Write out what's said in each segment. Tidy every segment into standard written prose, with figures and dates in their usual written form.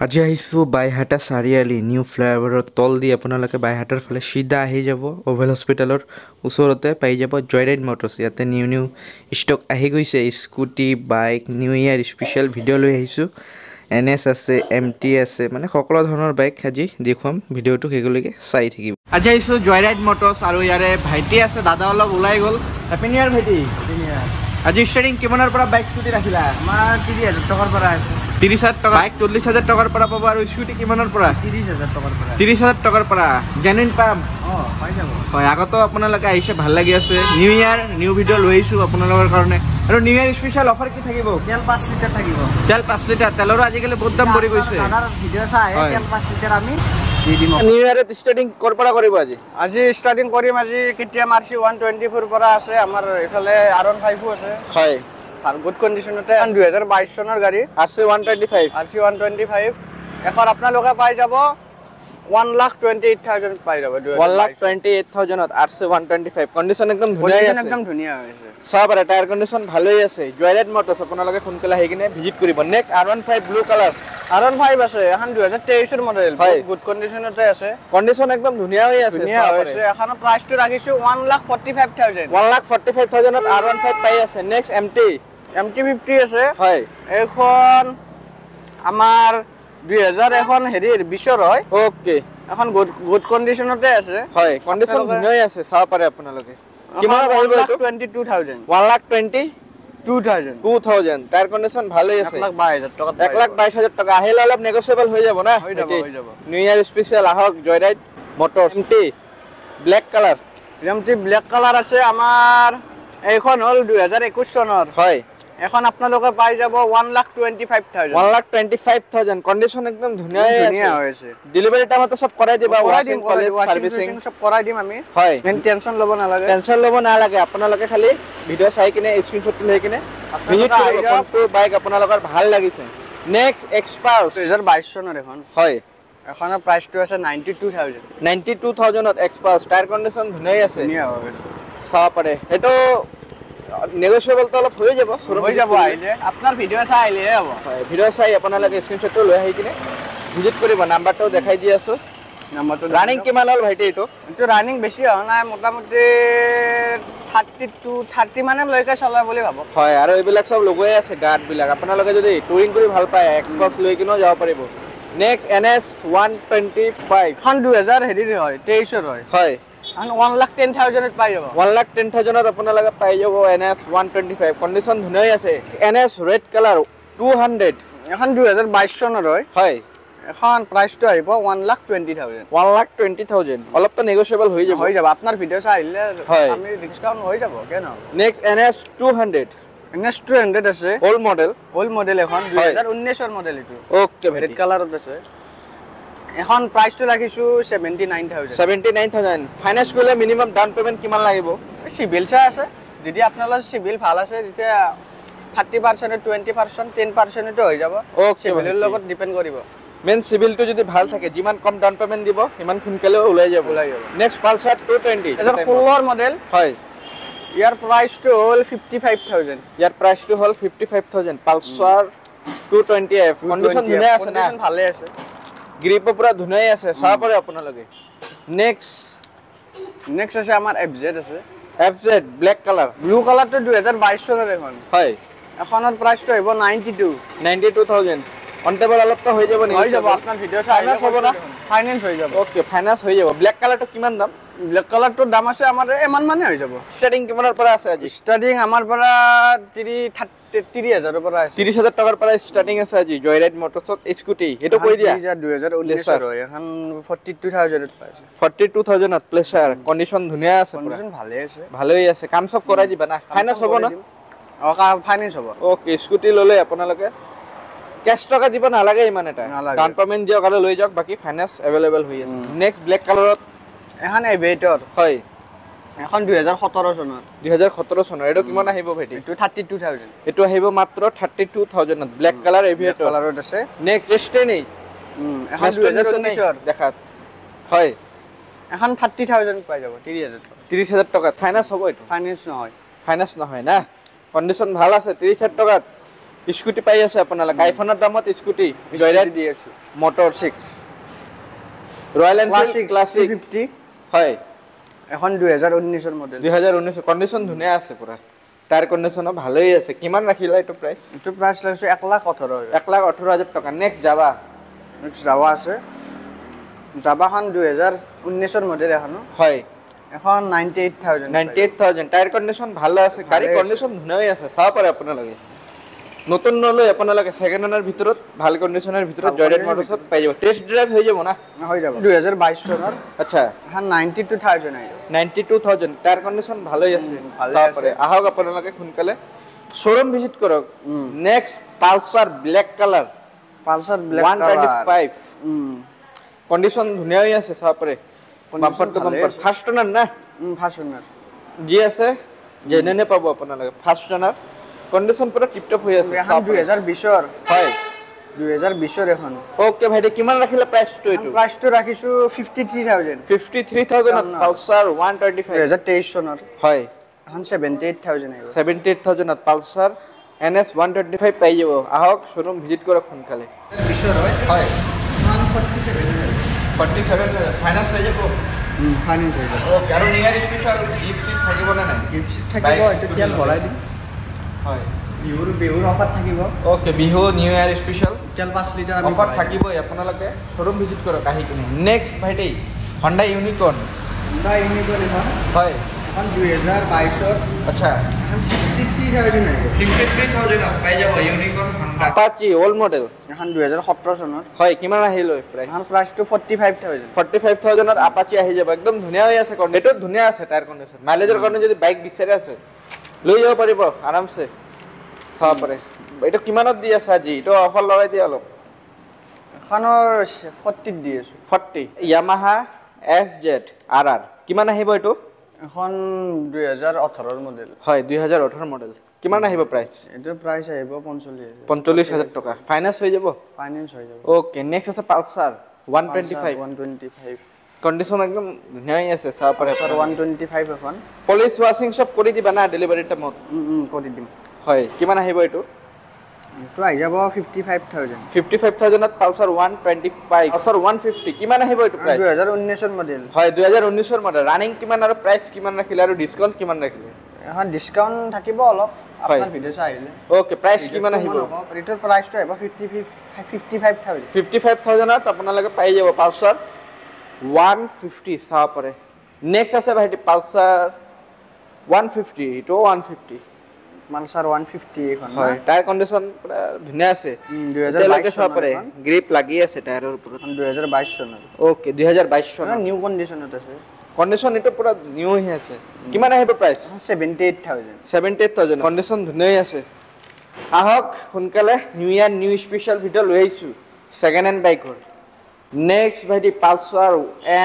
আজি আহিছোঁ বাইহাটা চাৰিআলি নিউ ফ্লাইঅভাৰৰ তল দি আপোনালোকে বাইহাটাৰ ফালে চিধা আহি যাব অভেল হস্পিটেলৰ ওচৰতে পাই যাব জয়ৰাইড মটৰ্ছ। ইয়াতে নিউ ষ্টক আহি গৈছে স্কুটি বাইক নিউ ইয়াৰ স্পেচিয়েল ভিডিঅ' লৈ আহিছোঁ। NS আছে MT আছে মানে সকলো ধৰণৰ বাইক আজি দেখুৱাম। ভিডিঅ'টো শেষলৈকে চাই থাকিব। আজি আহিছোঁ জয়ৰাইড মটৰ্ছ আৰু ইয়াৰে ভাইটি আছে, দাদা অলপ ওলাই গ'ল। হেপী নিউ ইয়াৰ ভাইটি। আজি ষ্টাৰ্টিং কিমানৰ পৰা বাইক স্কুটি ৰাখিলা? আমাৰ 30,000 টকাৰ পৰা আছে। 30,000 টকা বাইক 40,000 টকাৰ পৰা পাব আৰু স্কুটি কিমানৰ পৰা? 30,000 টকাৰ পৰা। 30,000 টকাৰ পৰা জেনুইন পাম। পাই যাব। হয়, আগতো আপোনালোকে আহিছে, ভাল লাগি আছে। নিউ ইয়াৰ নিউ ভিডিঅ' লৈ আহিছোঁ আপোনালোকৰ কাৰণে। আৰু নিউ ইয়াৰ স্পেচিয়েল অফাৰ কি থাকিব? তেল 5 লিটাৰ থাকিব। তেল 5 লিটাৰ। তেলৰো আজিকালি বহুত দাম পৰি গৈছে। দাদাৰ ভিডিঅ' চাই তেল 5 লিটাৰ আমি দি দিম। নিউ ইয়াৰত ষ্টাৰ্টিং ক'ৰ পৰা কৰিব আজি? আজি ষ্টাৰ্টিং কৰিম। আজি KTM RC 124 পৰা আছে, আমাৰ এইফালে R15 আছে। হয়, গুড কণ্ডিশ্যনতে 2022 চনৰ গাড়ী RC 125। RC 125 এখন আপোনালোকে পাই যাব 1,28,000 পাই যাব। 1,28,000 RC 125 কণ্ডিশ্যন একদম ধুনীয়া আছে। একদম ধুনীয়া হৈছে। চাব পাৰে টায়াৰ কণ্ডিশ্যন ভালেই আছে। জয়ৰাইড মটৰ্ছ আপোনালোকে সোনকালে আহি কিনে ভিজিট কৰিব। Next R15 blue colour. R15 আছে, এখন 2023 মডেল, গুড কণ্ডিশ্যনতে আছে। কণ্ডিশ্যন একদম ধুনীয়া হৈ আছে। ধুনীয়া হৈছে। এখনৰ প্ৰাইচটো ৰাখিছোঁ 1,45,000। 1,45,000 R15 পাই আছে। নেক্সট MT50 আছে। হয়, এইখন আমাৰ 2000 এখন হেৰিৰ 20ৰ হয়। ওকে, এখন গুড কণ্ডিশ্যনতে আছে। হয়, কণ্ডিশ্যন ধুনীয়া আছে। চাব পাৰে আপোনালোকে। কিমান আহিব এইটো? 1,22,000। 1,22,000 টায়াৰ কণ্ডিশ্যন ভালেই আছে। 1,22,000 টকা। 1,22,000 টকা আহিলে অলপ নেগোচিয়েবল হৈ যাব না। হৈ যাব। নিউ ইয়াৰ স্পেচিয়েল আহক joyride Motors. MT black colour. MT black colour আছে আমাৰ। এইখন হ'ল 2021 চনৰ। হয়, এখন আপোনালোকে পাই যাব 1,25,000। 1,25,000 কণ্ডিশ্যন একদম ধুনীয়া হৈছে। ডেলিভাৰী টাইমতে সব কৰাই দিবা। সাৰ্ভিসিং সব কৰাই দিম আমি। হয়, টেনচন ল'ব নালাগে। টেনচন ল'ব নালাগে। আপোনালোকে খালি ভিডিঅ' চাই কিনে স্ক্ৰীনশ্বট লৈ কিনে ভিজিট কৰিব। কোনটো বাইক আপোনালোকৰ ভাল লাগিছে? নেক্সট এক্সপাল্স 2022 চনৰ এখন। হয়, এখনৰ প্ৰাইচটো আছে 92,000। 92,000 এক্সপাল্স। টায়াৰ কণ্ডিশ্যন ধুনীয়া আছে। ধুনীয়া হৈছে। চাব পাৰে। সেইটো নেগোচিয়েবলটো অলপ হৈ যাব। হৈ যাব আহিলে। আপোনাৰ ভিডিঅ' চাই আহিলেহে হ'ব। হয়, ভিডিঅ' চাই আপোনালোকে স্ক্ৰীনশ্বটটো লৈ আহি কিনে ভিজিট কৰিব। নাম্বাৰটো দেখাই দি আছোঁ। নাম্বাৰটো ৰানিং কিমান হ'ল ভাইটি? এইটো ৰানিং বেছি হোৱা নাই, মোটামুটি 30 মানলৈকে চলাই বুলি ভাবক। হয়, আৰু এইবিলাক চব লগোৱাই আছে গাৰ্ডবিলাক। আপোনালোকে যদি টুৰিং কৰি ভাল পায় এক্সপাল্স লৈ কিনেও যাব পাৰিব। নেক্সট NS 125 এখন 2000 হেৰিৰ হয়, 23ৰ হয়। হয়, 1,10,000 পাই যাব। 1,10,000 আপোনালোকে পাই যাব NS 125। কণ্ডিশ্যন ধুনীয়াই আছে। NS red colour 200। এখন 2022 চনৰ হয়। হয়, এখন প্ৰাইচটো আহিব 1,20,000। 1,20,000 অলপতো নেগোচিয়েবল হৈ যাব। হৈ যাব। আপোনাৰ ভিডিঅ' চাই আহিলে আমি ডিছকাউণ্ট হৈ যাব। কিয় নহয়। Next NS 200। NS 200 আছে। ওল্ড মডেল এখন 2019ৰ মডেল এইটো। ওকে, ৰেড কালাৰত আছে। এখন প্ৰাইচটো ৰাখিছোঁ 79,000। 79,000 ফাইনেন্স কৰিলে মিনিমাম ডাউন পেমেণ্ট কিমান লাগিব? চিভিল চাই আছে। যদি আপোনালোকৰ চিভিল ভাল আছে তেতিয়া 30%, 20%, 10%টো হৈ যাব। চিভিলৰ লগত ডিপেণ্ড কৰিব। মেইন চিভিলটো যদি ভাল থাকে, যিমান কম ডাউন পেমেণ্ট দিব সিমান সোনকালে ওলাই যাব। Next Pulsar 220। 16ৰ মডেল। হয়, ইয়াৰ প্ৰাইচটো হ'ল 55,000। ইয়াৰ প্ৰাইচটো হ'ল 55,000। পালচাৰ 220F কণ্ডিশ্যন ধুনীয়া আছে না? ভালে আছে। গ্ৰিপো পুৰা ধুনীয়াই আছে। চাব পাৰে আপোনালোকে। নেক্সট আছে আমাৰ FZ আছে। FZ black colour. ব্লু কালাৰটো 2022 চনৰ এখন। হয়, এখনৰ প্ৰাইচটো আহিব 92,000। অন টেবল অলপতো হৈ যাব নেকি? হৈ যাব। আপোনাৰ ভিডিঅ' চাই ফাইনেন্স হ'ব না? ফাইনেন্স হৈ যাব। ওকে, ফাইনেন্স হৈ যাব। ব্লেক কালাৰটো কিমান দাম? ব্লেক কালাৰটোৰ দাম আছে আমাৰ ইমান মানে হৈ যাব। ষ্টাৰ্টিং কিমানৰ পৰা আছে আজি? ষ্টাৰ্টিং আমাৰ পৰা 30,000ৰ পৰা আছে। 30,000 টকাৰ পৰা ষ্টাৰ্টিং আছে আজি জয়ৰাইড মটৰ্ছত স্কুটি। এইটো কৈ দিয়া। 2019 হয়। এখন 42,000ত পাইছে। 42,000ত প্লেচাৰ। কণ্ডিশ্যন ধুনীয়া আছে। কণ্ডিশ্যন ভালে আছে। ভালেই আছে। কাম চব কৰাই দিবা না? ফাইনেন্স হ'ব না? ফাইনেন্স হ'ব। ওকে, স্কুটি ল'লে আপোনালোকে কেছ টকা দিব নালাগে ইমান এটা। ডাউন পেমেণ্ট দিয়ক আৰু লৈ যাওক, বাকী ফাইনেন্স এভেইলেবল হৈ আছে। নেক্সট ব্লেক কালাৰত এখন এভিয়েটৰ। হয়, এখন 2017 চনৰ। 2017 চনৰ। এইটো কিমান আহিব ভাইটি? এইটো 32,000। এইটো আহিব মাত্ৰ 32,000ত। ব্লেক কালাৰ এভিয়েটৰ কালাৰত আছে। নেক্সট ষ্টেনি এখন 2019ৰ দেখাত। হয়, এখন 30,000 পাই যাব। 30,000 টকাত ফাইনেন্স হ'ব? এইটো ফাইনেন্স নহয়। ফাইনেন্স নহয় না? কণ্ডিশ্যন ভাল আছে। 30,000 টকাত স্কুটি পাই আছে আপোনালোকে আইফোনৰ দামত স্কুটি জয়ৰাইড দি আছো মটৰ 6 ৰয়েল এনফিল্ড ক্লাছিক 50 হয় এখন 2019 মডেল 2019 কন্ডিশন ধুনীয়া আছে পুৰা টায়াৰ কন্ডিশনো ভালেই আছে কিমান ৰাখিলা এইটো প্ৰাইস এইটো প্ৰাইস লাগিছে 1,18,000 1,18,000 টকা নেক্সট যাবা যাবা আছে যাবাখন 2019 মডেল এখন হয় এখন 98,000 টায়াৰ কন্ডিশন ভালো আছে গাড়ী কন্ডিশন ধুনীয়াই আছে চাব পাৰে আপোনালোকে নতুন নলৈ আপোনালোকে সেকেন্ড ওনাৰ ভিতৰত ভাল কন্ডিশনৰ ভিতৰত জয়ৰাইড মটৰছত পাই যাব টেস্ট ড্ৰাইভ হৈ যাব না হৈ যাব 2022 চনৰ আচ্ছা এখন 92,000 আহিব 92,000 টায়াৰ কন্ডিশন ভালোই আছে চাব পাৰে আহক আপোনালোকে সোনকালে শোৰুম ভিজিট কৰক next Pulsar black colour Pulsar black colour 125 condition ধুনীয়াই আছে চাব পাৰে bumper two bumper first owner না ফাৰ্স্ট ওনাৰ জি আছে জেনেনে পাব আপোনালোকে ফাৰ্স্ট ওনাৰ কন্ডিশন পুৰা টিপ টপ হৈ আছে এখন 2020 ৰ হয় 2020 ৰ এখন ওকে ভাইটি কিমান ৰাখিলে প্ৰাইসটো এইটো প্ৰাইসটো ৰাখিছো 53,000 53,000 পালসাৰ 125 2023 চনৰ হয় এখন 78,000 আহিব 78,000 পালসাৰ NS 125 পাই যাব আহক শোৰুম ভিজিট কৰক সোনকালে 20 ৰ হয় এখন 47,000 ফাইনান্স হৈ যাব ফাইনান্স হৈ যাব ওকে আৰু নিয়াৰ স্পেশাল গিফট সিফট থাকিব না নাই গিফট থাকিব এটা তেল ভৰাই দিম হয় বিহুৰ অফাৰ থাকিব ওকে বিহু নিউ ইয়াৰ স্পেশাল তেল 5 লিটাৰ আমি অফাৰ থাকিবই আপোনালোকে শোৰুম ভিজিট কৰক আহি কিনে নেক্সট ভাইটি হন্ডা ইউনিকৰ্ন Honda Unicorn এখন হয় এখন 2022 ৰ আচ্ছা এখন 63,000 আহিব 53,000 পাই যাব unicorn Honda Apache old model এখন 2017 চনৰ হয় কিমান আহিল প্ৰাইস এখন প্ৰাইসটো 45,000 45,000 ত আপাচি আহি যাব একদম ধুনীয়া হৈ আছে কন্ডিশন ধুনীয়া আছে টায়াৰ কন্ডিশন মাইলেজৰ কাৰণে যদি বাইক বিচাৰি আছে লৈ যাব পাৰিব আৰামছে চাব পাৰে এটা কিমানত দি আছে আজি এটা অফাৰ লগাই দিয়া অলপ এখনৰ 40 দি আছো 40 Yamaha SZ RR কিমান আহিব এটো এখন 2018 ৰ মডেল হয় 2018 মডেল কিমান আহিব প্ৰাইস এটো প্ৰাইস আহিব 45,000 45,000 টকা ফাইনান্স হৈ যাব ফাইনান্স হৈ যাব ওকে নেক্সট আছে পালসার 125 কন্ডিশন একদম ধুনীয়াই আছে চাব পাৰে স্যাৰ 125 এখন পলিশ ওয়াশিং সব কৰি দিবা না ডেলিভাৰি টাইমত কৰি দিম হয় কিমান আহিব এটো এটো আহি যাব 55,000 55,000 ত পালসার 125 পালসার 150 কিমান আহিব এটো প্ৰাইস 2019 ৰ মডেল হয় 2019 ৰ মডেল ৰানিং কিমান আৰু প্ৰাইস কিমান ৰাখিলে আৰু ডিসকাউন্ট কিমান ৰাখিলে এখন ডিসকাউন্ট থাকিব অলপ আপোনাৰ ভিডিও চাই আহিলে ওকে প্ৰাইস কিমান আহিব এটোৰ প্ৰাইসটো আহিব 55,000 55,000 ত আপোনালোকে পাই যাব পালসাৰ 150 চাব পাৰে নেক্সট আছে ভাইটি পালসার 150 এটো 150 পালসার 150 এখন হয় টায়ার কন্ডিশন পুরা ধুনীয়া আছে 2022 চাব পাৰে গ্ৰিপ লাগি আছে টায়াৰৰ ওপৰত 2022 চনৰ ওকে 2022 চনৰ নিউ কন্ডিশনত আছে কন্ডিশন এটো পুৰা নিউ হৈ আছে কিমান আহিব প্ৰাইস 78,000 78,000 কন্ডিশন ধুনীয়াই আছে আহক সোনকালে নিউ ইয়াৰ নিউ স্পেশাল ভিডিও লৈ আহিছো সেকেন্ড হ্যান্ড বাইকৰ নেক্সট ভাইটি পালসাৰ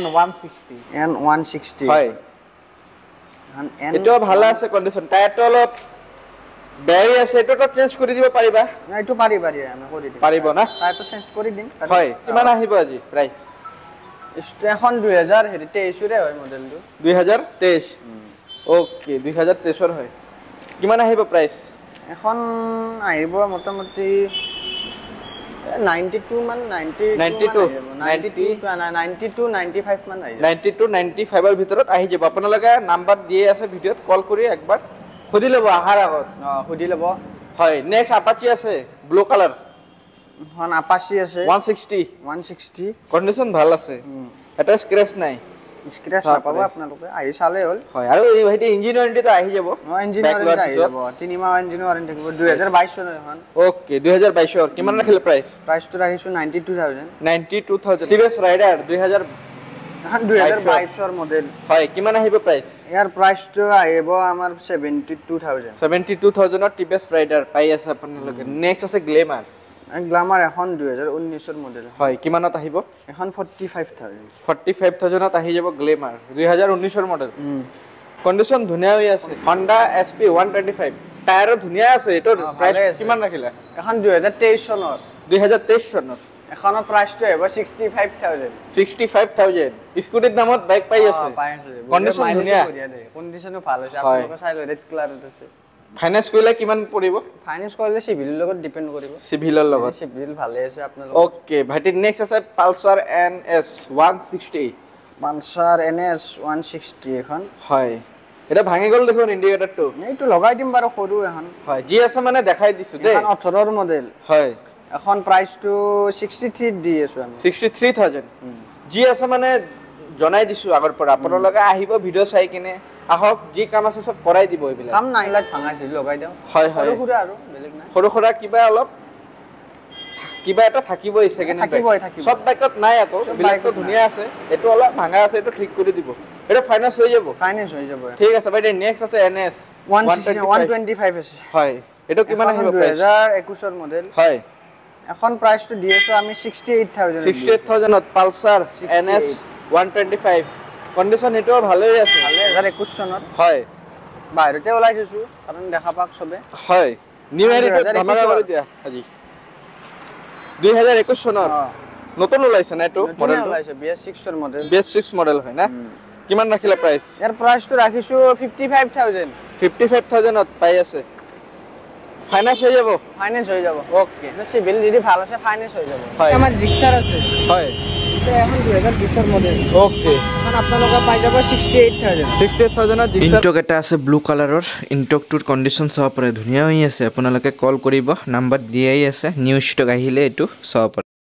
N160 হয় এটো ভালো আছে কন্ডিশন টায়াৰটো অলপ বেয়া আছে এটো তো চেঞ্জ কৰি দিব পাৰিবা না এটো পাৰি আমি কৰি দিম পাৰিব না টায়াৰটো চেঞ্জ কৰি দিম হয় কিমান আহিব আজি প্ৰাইস এখন 2023 ৰে হয় মডেলটো 2023 ওকে 2023 ৰ হয় কিমান আহিব প্ৰাইস এখন আহিব মোটামুটি 92 মান 92 95 মান আহিব 92 95 ৰ ভিতৰত আহি যাব আপোনালোকে নাম্বাৰ দিয়ে আছে ভিডিওত কল কৰি একবাৰ খুদি লব আহাৰ আগত খুদি লব হয় নেক্সট আপাচি আছে ব্লু কালাৰ এখন আপাচি আছে 160 কন্ডিশন ভাল আছে এটা স্ক্ৰ্যাচ নাই স্ক্ৰ্যাচ নাপাব আপোনালোকে আহি চালে হল হয় আৰু এই ভাইটি ইঞ্জিন ওয়াৰেন্টি তো আহি যাব ইঞ্জিন ওয়াৰেন্টি আহি যাব 3 মাহ ইঞ্জিন ওয়াৰেন্টি থাকিব 2022 চনৰ এখন ওকে 2022 ৰ কিমান ৰাখিলে প্ৰাইসটো ৰাখিছো 92,000 টিভিএস ৰাইডাৰ 2000 এখন 2022 ৰ মডেল হয় কিমান আহিব প্ৰাইস ইয়াৰ প্ৰাইসটো আহিব আমাৰ 72,000 ৰ টিভিএস ৰাইডাৰ পাই আছে আপোনালোকে নেক্সট আছে গ্লেমাৰ গ্লামাৰ এখন 2019 ৰ মডেল হয় কিমানত আহিব এখন 45,000 ত আহি যাব গ্লেমাৰ 2019 ৰ মডেল কন্ডিশন ধুনীয়া হৈ আছে Honda SP 125 টায়াৰ ধুনীয়া আছে এটো প্ৰাইস কিমান ৰাখিলা এখন 2023 চনৰ 2023 চনৰ এখনৰ প্ৰাইসটো হ'ব 65,000 স্কুটিৰ দামত বাইক পাই আছে কন্ডিশন ধুনীয়া কন্ডিশনো ভাল আছে আপোনালোকে চাই লয় ৰেড কালাৰত আছে ফাইনেন্স কৰিলে কিমান পৰিব ফাইনেন্স কৰিলে চিভিলৰ লগত ডিপেন্ড কৰিব চিভিলৰ লগত চিভিল ভালে আছে আপোনালোকৰ ওকে ভাইটি নেক্সট আছে পালসাৰ NS 160 পালসাৰ NS 160 এখন হয় এটা ভাঙি গল দেখোন ইন্ডিকেটৰটো এইটো লগাই দিম বাৰু সৰু এখন হয় জি আছে মানে দেখাই দিছো দেই এখন 18 ৰ মডেল হয় এখন প্ৰাইসটো 63 দি আছো আমি 63000 জি আছে মানে জনাই দিছো আগৰ পৰা আপোনালোকে আহিব ভিডিও চাই কিনে আহক যি কাম আছে সব কৰাই দিব এইবিলাক কাম নাই লাইট ভাঙাইছিল লগাই দিও হয় হয় সৰু খুৰা আৰু বেলেগ নাই সৰু খুৰা কিবা অলপ কিবা এটা থাকিবই সেকেন্ড থাকিবই সব বাইকত নাই আকৌ বিলাকটো ধুনিয়া আছে এটো অলপ ভাঙা আছে এটো ঠিক কৰি দিব এটা ফাইনান্স হৈ যাব ফাইনান্স হৈ যাব ঠিক আছে ভাই নেক্সট আছে NS 125 আছে হয় এটো কিমান আহিব প্রাইস 2021 ৰ মডেল হয় এখন প্ৰাইসটো দি আছো আমি 68000 68000 ত পালসাৰ NS 125 কন্ডিশন এটো ভালেই আছে 2021 চনত হয় বাহিৰতে ওলাই দিছো কাৰণ দেখা পাক সবে হয় নিউ এডিট ধামাকা কৰি দিয়া আজি 2021 চনত নতুন ওলাইছে না এটো মডেল ওলাইছে BS6 ৰ মডেল BS6 মডেল হয় না কিমান ৰাখিলা প্ৰাইস ইয়াৰ প্ৰাইসটো ৰাখিছো 55000 55000 ত পাই আছে ফাইনান্স হৈ যাব ফাইনান্স হৈ যাব ওকে সিভিল যদি ভাল আছে ফাইনান্স হৈ যাব হয় আমাৰ জিক্সাৰ আছে হয় এটা এখন 2020 ৰ মডেল ওকে এখন আপোনালোকে পাই যাব 68000 ত ইনটক এটা আছে ব্লু কালাৰৰ ইনটকটোৰ কণ্ডিশ্যন চাব পাৰে ধুনীয়া হৈ আছে আপোনালোকে কল কৰিব নাম্বাৰ দিয়াই আছে নিউ ষ্টক আহিলে এইটো চাব পাৰে